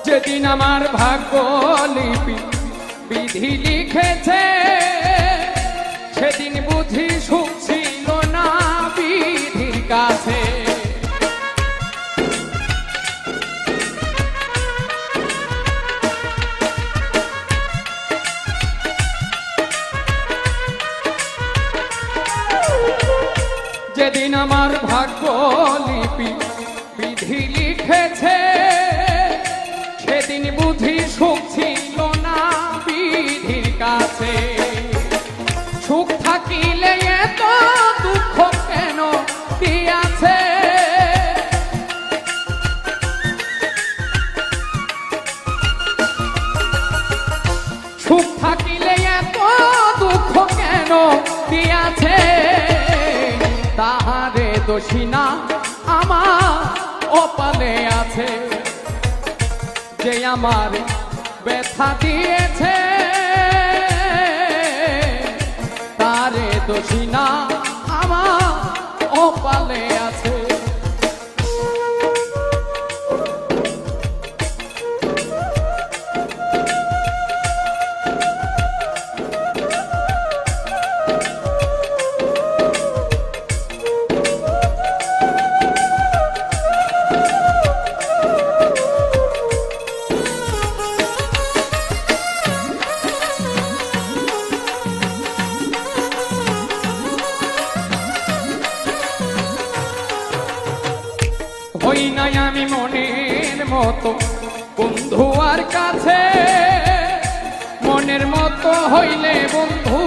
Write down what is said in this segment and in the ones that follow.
যেদিন আমার ভাগ্য লিপি বিধি লিখেছে, সেদিন বুঝি সুখ ছিল না বিধির কাছে। যেদিন আমার ভাগ্য লিপি বিধি লিখেছে, সেদিন বুঝি সুখ ছিল না বিধির কাছে। সুখ থাকিলে এত দুঃখ কেন দিয়াছে, সুখ থাকিলে এত দুঃখ কেন দিয়াছে। তাহারে দোষী না আমার অপালে আছে, যে আমার ব্যথা দিয়েছে। তারে দোষী না আমার অপালে আছে। হই নাই আমি মনের মতো বন্ধু আর কাছে, মনের মতো হইলে বন্ধু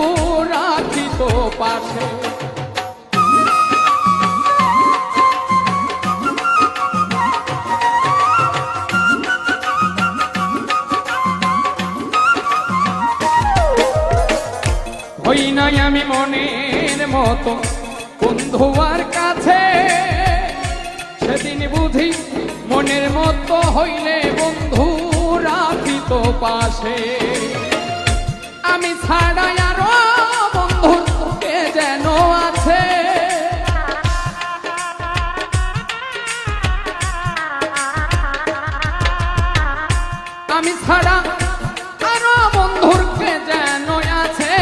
রাখিত পাশে। হই নাই আমি মনের মতো বন্ধু আর কাছে, সেদিন বুঝি মনের মতো হইলে বন্ধু রাখিত পাশে। আমি ছাড়া আরো বন্ধু কে যেন আছে, আমি ছাড়া আরো বন্ধুর কে যেন আছে।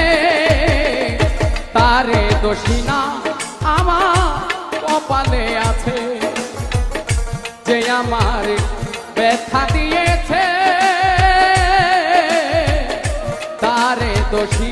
তারে দোষী না আমার কপালে আছে, যে আমার ব্যথা দিয়েছে। তারে দোষী